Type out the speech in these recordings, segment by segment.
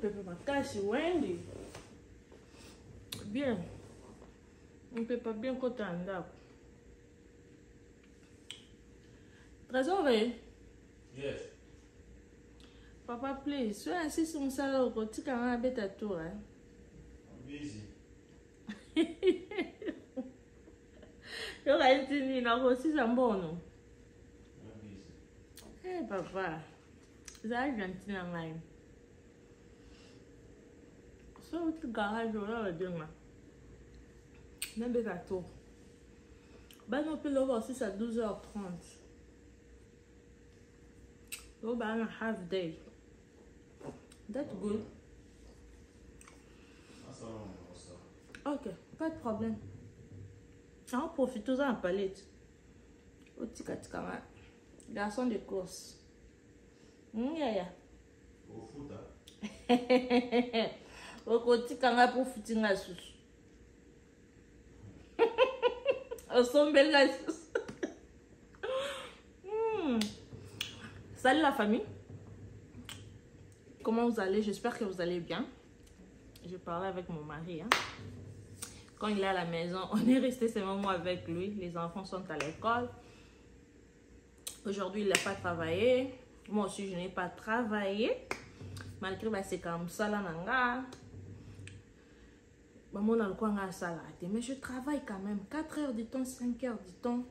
peut pas casser Wendy. Bien. On peut pas bien côté en dab. Trésor, Yes. Papa, please. So I insist on ça côté quand on habite à toi. I'm busy. Yo kaitini na aussi ça bon. I'm busy. Eh papa. Ça gentil na ngai. So tu garage là demain. Même à toi. Ben on peut le voir aussi à 12h30. Oh, ben, a half day. That's good. That's all I'm also. Ok, pas de problème. On profite en palette. Au tika tika, garçon de course. Yeah. Au foot, Au côté quand pour footing la sauce. Au sombre la sauce. Salut la famille. Comment vous allez? J'espère que vous allez bien. Je parlais avec mon mari. Hein. Quand il est à la maison, on est resté ces moments avec lui. Les enfants sont à l'école. Aujourd'hui, il n'a pas travaillé. Moi aussi, je n'ai pas travaillé. Malgré que c'est comme ça, là, mais je travaille quand même. 4 heures du temps, 5 heures du temps.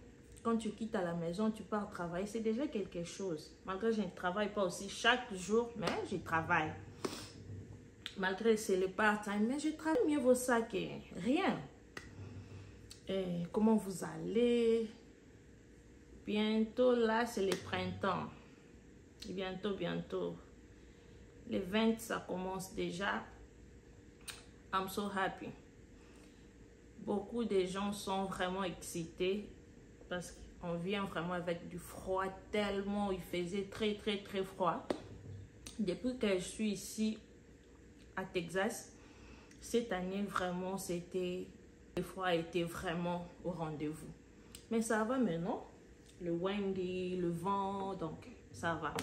Quand tu quittes à la maison, tu pars travailler. C'est déjà quelque chose. Malgré que je ne travaille pas aussi chaque jour, mais je travaille. Malgré que c'est le part-time, mais je travaille. Mieux vaut ça que rien. Et comment vous allez? Bientôt, là, c'est le printemps. Bientôt. Les 20, ça commence déjà. I'm so happy. Beaucoup de gens sont vraiment excités parce qu'on vient vraiment avec du froid tellement il faisait très froid. Depuis que je suis ici à Texas, cette année vraiment c'était le froid était vraiment au rendez-vous. Mais ça va maintenant, le windy, le vent, donc ça va.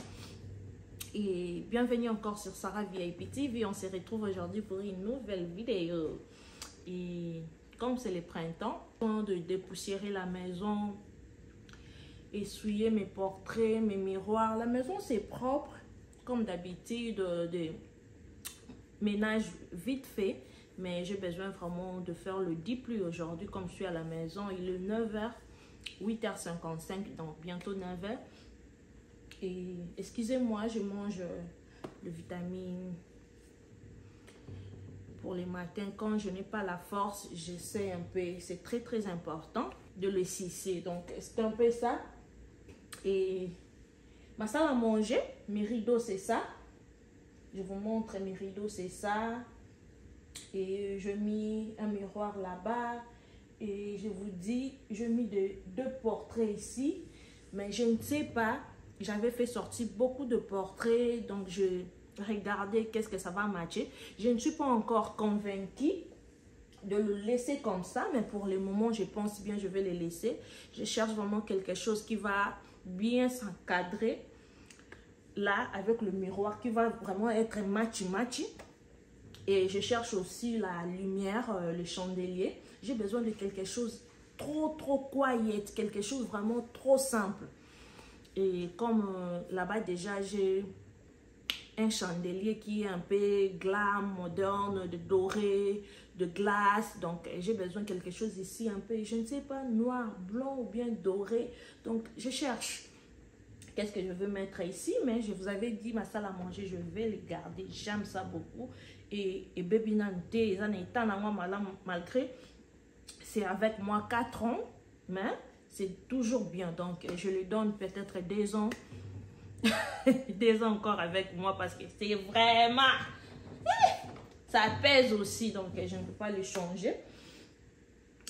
Et bienvenue encore sur Sarah VIP TV. On se retrouve aujourd'hui pour une nouvelle vidéo. Et comme c'est le printemps, de dépoussiérer la maison, essuyer mes portraits, mes miroirs. La maison c'est propre, comme d'habitude, de ménage vite fait. Mais j'ai besoin vraiment de faire le deep plus aujourd'hui. Comme je suis à la maison, il est 9h, 8h55, donc bientôt 9h. Et excusez-moi, je mange le vitamine pour les matins. Quand je n'ai pas la force, j'essaie un peu. C'est très important de le sucer. Donc, c'est un peu ça. Et ma salle à manger, mes rideaux, c'est ça. Je vous montre mes rideaux, c'est ça. Et je mis un miroir là-bas. Et je vous dis, je mis deux portraits ici. Mais je ne sais pas. J'avais fait sortir beaucoup de portraits, donc je regardais qu'est-ce que ça va matcher. Je ne suis pas encore convaincue de le laisser comme ça, mais pour le moment, je pense bien je vais le laisser. Je cherche vraiment quelque chose qui va bien s'encadrer là avec le miroir, qui va vraiment être matchy. Et je cherche aussi la lumière, le chandelier. J'ai besoin de quelque chose trop quiet, quelque chose vraiment trop simple. Et comme là-bas déjà j'ai un chandelier qui est un peu glam, moderne, de doré, de glace. Donc j'ai besoin de quelque chose ici un peu, je ne sais pas, noir, blanc ou bien doré. Donc je cherche. Qu'est-ce que je veux mettre ici? Mais je vous avais dit, ma salle à manger, je vais le garder. J'aime ça beaucoup. Et baby nante, ils en étant à moi malgré, c'est avec moi 4 ans, mais c'est toujours bien. Donc, je lui donne peut-être 2 ans. 2 ans encore avec moi parce que c'est vraiment... Ça pèse aussi, donc je ne peux pas le changer.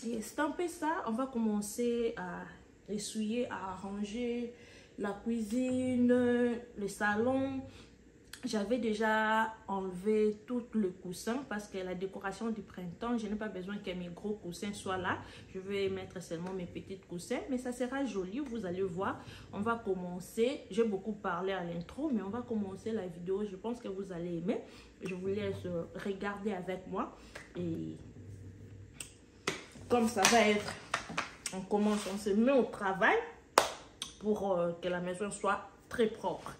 Et c'est un peu ça. On va commencer à essuyer, à arranger la cuisine, le salon. J'avais déjà enlevé tout le coussin parce que la décoration du printemps, je n'ai pas besoin que mes gros coussins soient là. Je vais mettre seulement mes petits coussins, mais ça sera joli, vous allez voir. On va commencer, j'ai beaucoup parlé à l'intro, mais on va commencer la vidéo. Je pense que vous allez aimer. Je vous laisse regarder avec moi. Et comme ça va être, on commence, on se met au travail pour que la maison soit très propre.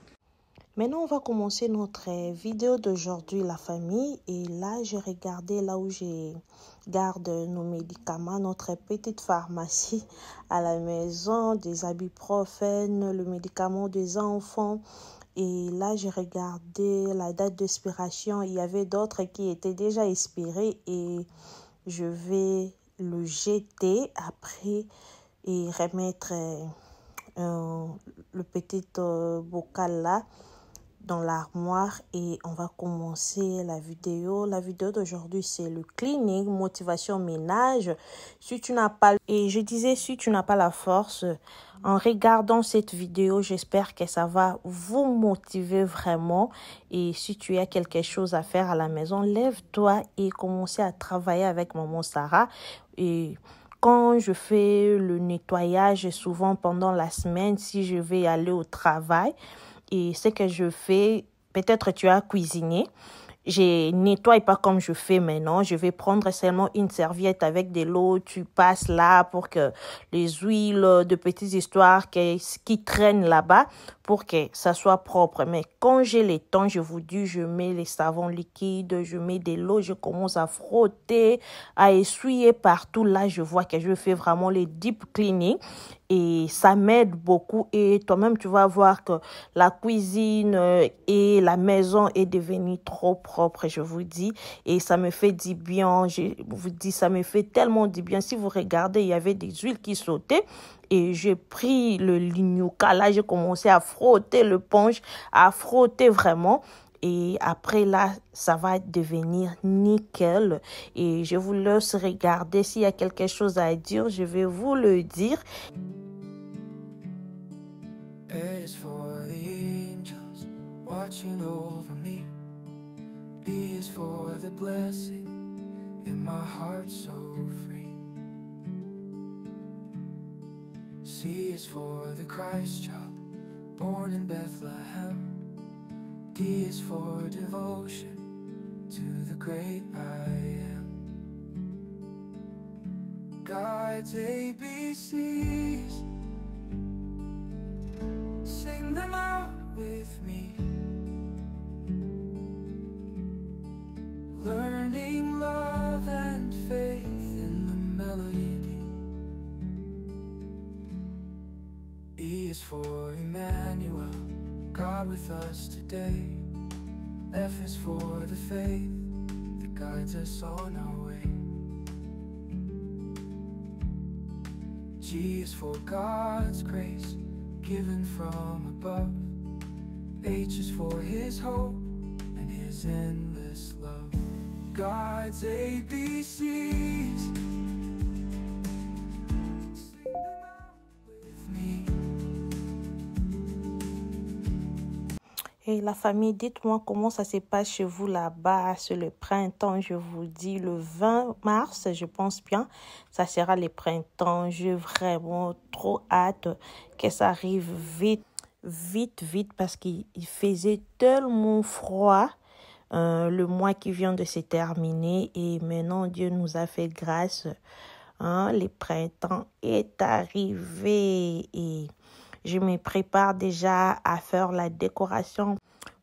Maintenant, on va commencer notre vidéo d'aujourd'hui, la famille. Et là, j'ai regardé là où je garde nos médicaments, notre petite pharmacie à la maison, des ibuprofènes, le médicament des enfants. Et là, j'ai regardé la date d'expiration. Il y avait d'autres qui étaient déjà expirés et je vais le jeter après et remettre le petit bocal là dans l'armoire et on va commencer la vidéo. La vidéo d'aujourd'hui, c'est le cleaning, motivation ménage. Si tu n'as pas, et je disais, si tu n'as pas la force, en regardant cette vidéo, j'espère que ça va vous motiver vraiment. Et si tu as quelque chose à faire à la maison, lève-toi et commence à travailler avec maman Sarah. Et quand je fais le nettoyage, souvent pendant la semaine, si je vais aller au travail, et ce que je fais, peut-être tu as cuisiné, je nettoie pas comme je fais maintenant. Je vais prendre seulement une serviette avec de l'eau. Tu passes là pour que les huiles de petites histoires qui traînent là-bas pour que ça soit propre. Mais quand j'ai le temps, je vous dis, je mets les savons liquides, je mets de l'eau, je commence à frotter, à essuyer partout. Là, je vois que je fais vraiment les deep cleaning. Et ça m'aide beaucoup et toi-même tu vas voir que la cuisine et la maison est devenue trop propre, je vous dis, et ça me fait du bien. Je vous dis, ça me fait tellement du bien. Si vous regardez, il y avait des huiles qui sautaient et j'ai pris le lignouka, là j'ai commencé à frotter le punch, à frotter vraiment. Et après là, ça va devenir nickel. Et je vous laisse regarder. S'il y a quelque chose à dire, je vais vous le dire. A is for the angels watching over me. B is for the blessing in my heart so free. C is for the Christ child born in Bethlehem. D is for devotion to the great I am. God's ABCs, sing them out with me. Learning love and faith in the melody. E is for Emmanuel, God with us today. F is for the faith that guides us on our way. G is for God's grace given from above. H is for His hope and His endless love. God's ABCs, sing them out with me. Et la famille, dites-moi comment ça se passe chez vous là-bas. C'est le printemps, je vous dis, le 20 mars, je pense bien. Ça sera le printemps. J'ai vraiment trop hâte que ça arrive vite, parce qu'il faisait tellement froid. Le mois qui vient de se terminer et maintenant Dieu nous a fait grâce. Le printemps est arrivé et je me prépare déjà à faire la décoration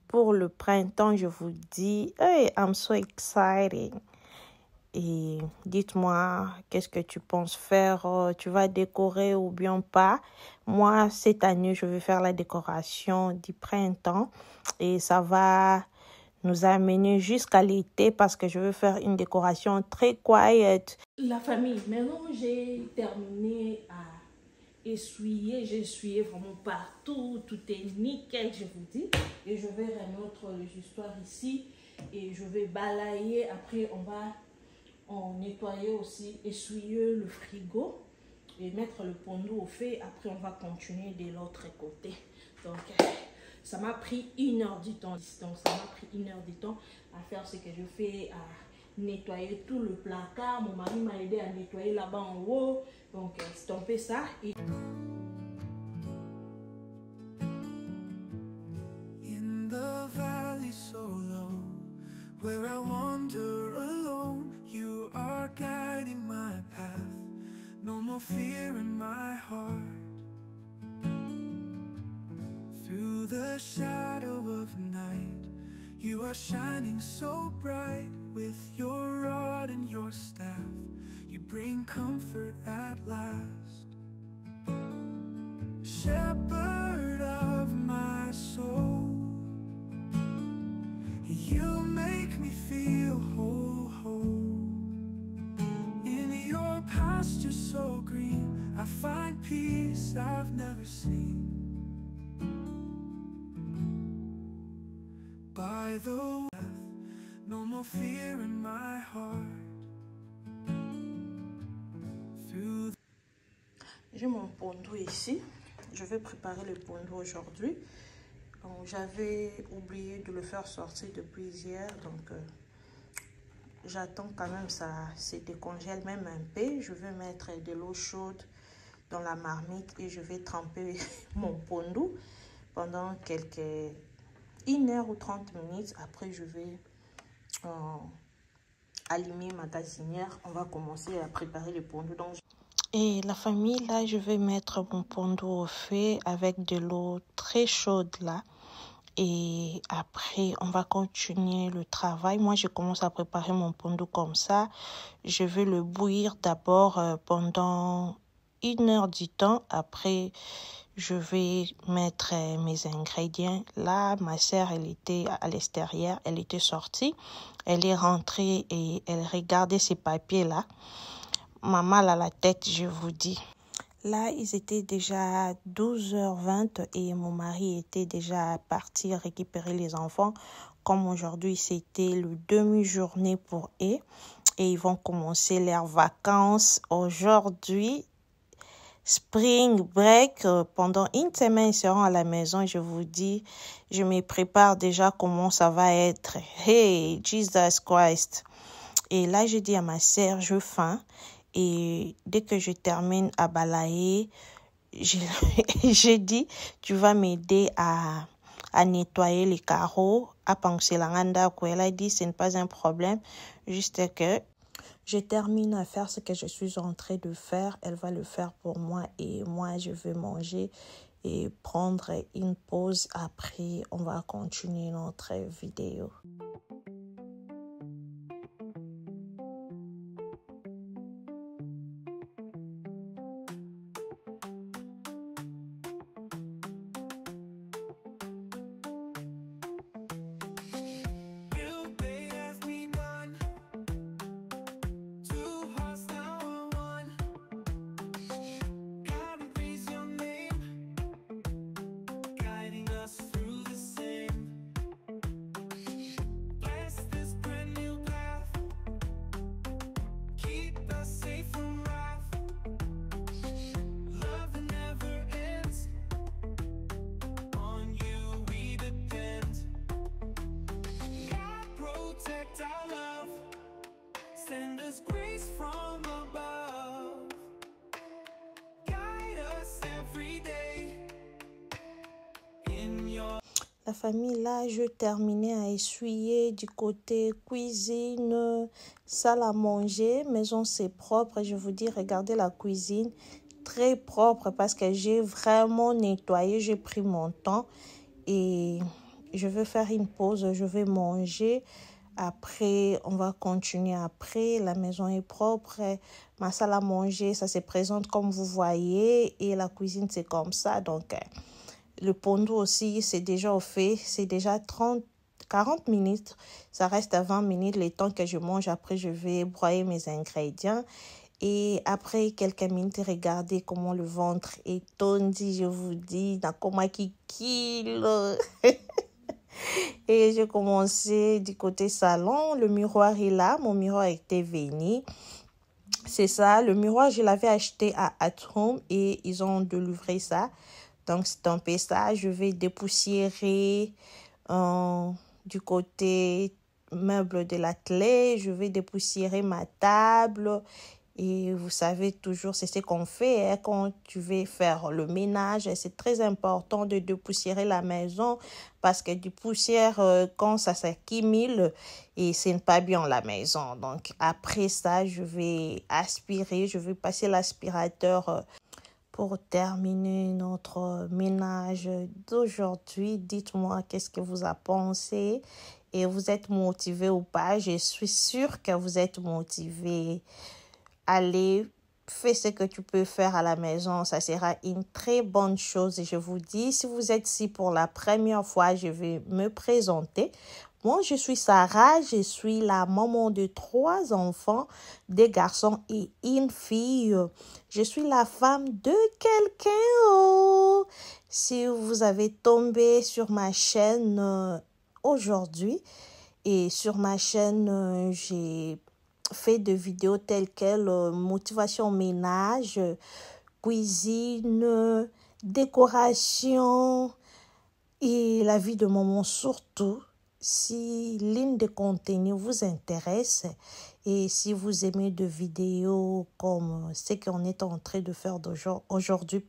pour le printemps. Je vous dis, hey, I'm so excited. Et dites-moi, qu'est-ce que tu penses faire? Tu vas décorer ou bien pas? Moi, cette année, je vais faire la décoration du printemps et ça va nous amener jusqu'à l'été parce que je veux faire une décoration très quiet. La famille, maintenant j'ai terminé à essuyer. J'ai essuyé vraiment partout. Tout est nickel, je vous dis. Et je vais remettre les histoires ici. Et je vais balayer. Après, on va nettoyer aussi, essuyer le frigo. Et mettre le pont d'eau au feu. Après, on va continuer de l'autre côté. Donc, ça m'a pris 1 heure du temps. Donc ça m'a pris 1 heure du temps à faire ce que je fais, à nettoyer tout le placard. Mon mari m'a aidé à nettoyer là-bas en haut. Donc c'est un peu ça. Et In the valley so low, where I wander alone, you are guiding my path. No more fear in my heart. Through the shadow of night, you are shining so bright. With your rod and your staff, you bring comfort at last. Shepherd of my soul, you make me feel whole. In your pasture so green, I find peace I've never seen. By the path, no more fear in my heart. Through J'ai mon pondo ici. Je vais préparer le pondo aujourd'hui. J'avais oublié de le faire sortir depuis hier. Donc, j'attends quand même ça se décongèle même un peu. Je vais mettre de l'eau chaude dans la marmite et je vais tremper mon pondo pendant quelques 1 heure ou 30 minutes. Après, je vais allumer ma gazinière. On va commencer à préparer le pondo. Donc, et la famille, là, je vais mettre mon pondo au feu avec de l'eau très chaude là. Et après, on va continuer le travail. Moi, je commence à préparer mon pondo comme ça. Je vais le bouillir d'abord pendant 1 heure du temps. Après, je vais mettre mes ingrédients. Là, ma sœur, elle était à l'extérieur. Elle était sortie. Elle est rentrée et elle regardait ces papiers-là. M'a mal à la tête, je vous dis. Là, ils étaient déjà 12h20 et mon mari était déjà parti récupérer les enfants. Comme aujourd'hui, c'était le demi-journée pour eux. Et ils vont commencer leurs vacances aujourd'hui. Spring break, pendant 1 semaine, ils seront à la maison. Je vous dis, je me prépare déjà comment ça va être. Hey, Jesus Christ. Et là, je dis à ma sœur, j'ai faim. Et dès que je termine à balayer, j'ai dit, tu vas m'aider à nettoyer les carreaux, à penser la randa. Elle a dit, ce n'est pas un problème, juste que je termine à faire ce que je suis en train de faire. Elle va le faire pour moi et moi, je vais manger et prendre une pause. Après, on va continuer notre vidéo. Send us grace from above. Guide us every day in your... La famille, là, je terminais à essuyer du côté cuisine, salle à manger, maison c'est propre. Je vous dis, regardez la cuisine, très propre parce que j'ai vraiment nettoyé, j'ai pris mon temps et je vais faire une pause, je vais manger. Après, on va continuer après. La maison est propre. Ma salle à manger, ça se présente comme vous voyez. Et la cuisine, c'est comme ça. Donc, le pondo aussi, c'est déjà au fait. C'est déjà 40 minutes. Ça reste à 20 minutes. Le temps que je mange, après, je vais broyer mes ingrédients. Et après quelques minutes, regardez comment le ventre est tondi. Je vous dis, dans comment qui kilo. Et j'ai commencé du côté salon. Le miroir est là. Mon miroir était venu. C'est ça. Le miroir, je l'avais acheté à At Home et ils ont délivré ça Donc, c'est un peu ça. Je vais dépoussiérer du côté meuble de l'atelier. Je vais dépoussiérer ma table. Et vous savez toujours, c'est ce qu'on fait quand tu veux faire le ménage. C'est très important de dépoussiérer la maison parce que du poussière, quand ça s'accumule, et ce n'est pas bien la maison. Donc, après ça, je vais aspirer, je vais passer l'aspirateur pour terminer notre ménage d'aujourd'hui. Dites-moi qu'est-ce que vous en pensez et vous êtes motivé ou pas. Je suis sûre que vous êtes motivé. Allez, fais ce que tu peux faire à la maison. Ça sera une très bonne chose. Et je vous dis, si vous êtes ici pour la première fois, je vais me présenter. Moi, je suis Sarah. Je suis la maman de 3 enfants, 2 garçons et une fille. Je suis la femme de quelqu'un. Oh. Si vous avez tombé sur ma chaîne aujourd'hui, et sur ma chaîne, j'ai fait des vidéos telles quelles motivation ménage, cuisine, décoration et la vie de maman surtout. Si l'une des contenus vous intéresse et si vous aimez des vidéos comme ce qu'on est en train de faire aujourd'hui,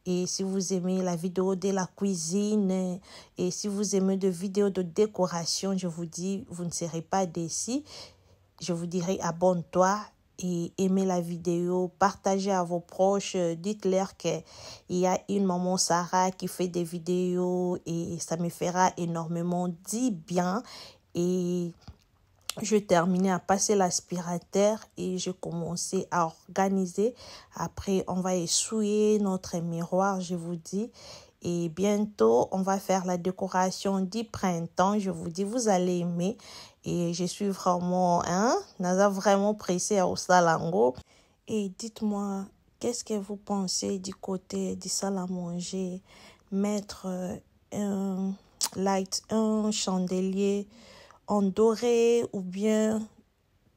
et si vous aimez la vidéo de la cuisine et si vous aimez des vidéos de décoration, je vous dis, vous ne serez pas déçus. Je vous dirai abonne-toi et aimez la vidéo, partagez à vos proches, dites-leur qu'il y a une maman Sarah qui fait des vidéos et ça me fera énormément du bien. Et je terminais à passer l'aspirateur et je commençais à organiser. Après, on va essuyer notre miroir, je vous dis. Et bientôt, on va faire la décoration du printemps. Je vous dis, vous allez aimer. Et je suis vraiment, vraiment pressée au salango. Et dites-moi, qu'est-ce que vous pensez du côté du salle à manger? Mettre un chandelier en doré ou bien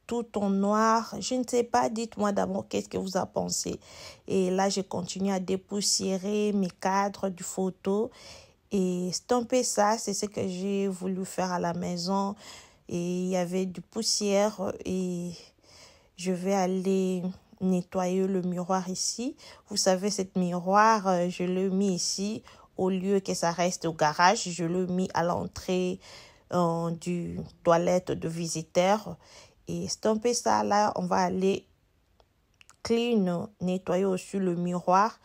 tout en noir. Je ne sais pas, dites-moi d'abord qu'est-ce que vous en pensez. Et là, je continue à dépoussiérer mes cadres de photos. Et c'est un peu ça, c'est ce que j'ai voulu faire à la maison. Et il y avait du poussière et je vais aller nettoyer le miroir ici. Vous savez, cette miroir, je l'ai mis ici au lieu que ça reste au garage. Je l'ai mis à l'entrée du toilette de visiteurs. Et c'est un peu ça, là, on va aller nettoyer aussi le miroir.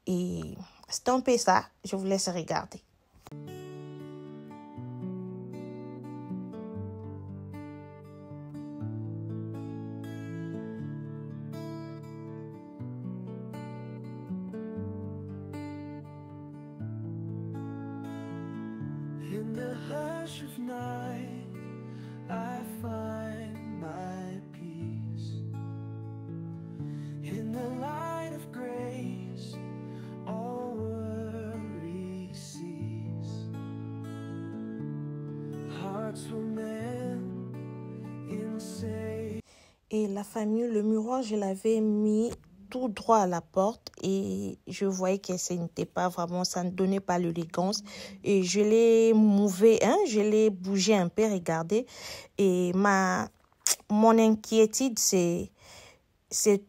Et c'est un peu ça, je vous laisse regarder. In the hush of night, I find my peace. In the light of grace, all worry cease. Hearts were meant in safe. Et la famille, le miroir, je l'avais mis tout droit à la porte et je voyais que ce n'était pas vraiment, ça ne donnait pas l'élégance. Et je l'ai mouvé, je l'ai bougé un peu, regardez. Et mon inquiétude, c'est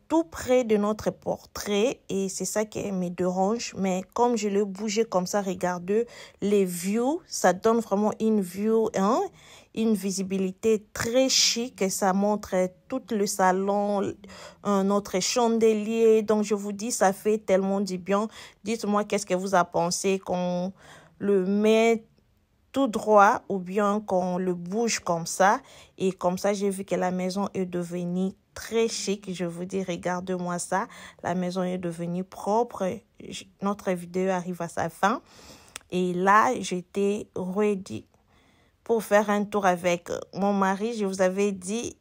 tout près de notre portrait et c'est ça qui me dérange. Mais comme je l'ai bougé comme ça, regardez, les views, ça donne vraiment une view, une visibilité très chic et ça montre tout le salon, notre chandelier. Donc, je vous dis, ça fait tellement du bien. Dites-moi qu'est-ce que vous en pensez, qu'on le met tout droit ou bien qu'on le bouge comme ça. Et comme ça, j'ai vu que la maison est devenue très chic. Je vous dis, regarde-moi ça. La maison est devenue propre. Notre vidéo arrive à sa fin. Et là, j'étais ready pour faire un tour avec mon mari. Je vous avais dit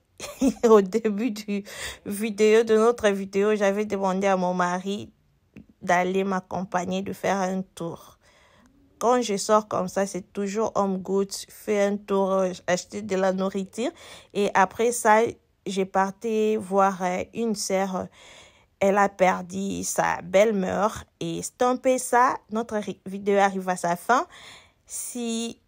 au début de notre vidéo, j'avais demandé à mon mari d'aller m'accompagner, de faire un tour. Quand je sors comme ça, c'est toujours Home Goods, fais un tour, acheter de la nourriture. Et après ça, j'ai parti voir une sœur. elle a perdu sa belle-mère. Et c'est un peu ça. Notre vidéo arrive à sa fin. Si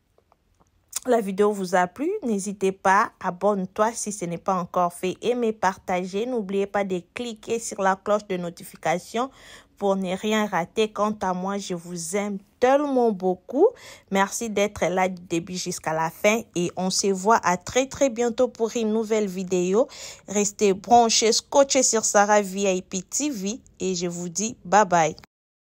la vidéo vous a plu, n'hésitez pas, abonne-toi si ce n'est pas encore fait. Aimez, partagez. N'oubliez pas de cliquer sur la cloche de notification pour ne rien rater. Quant à moi, je vous aime tellement beaucoup. Merci d'être là du début jusqu'à la fin. Et on se voit à très bientôt pour une nouvelle vidéo. Restez branchés, scotchés sur Sarah VIP TV. Et je vous dis bye bye.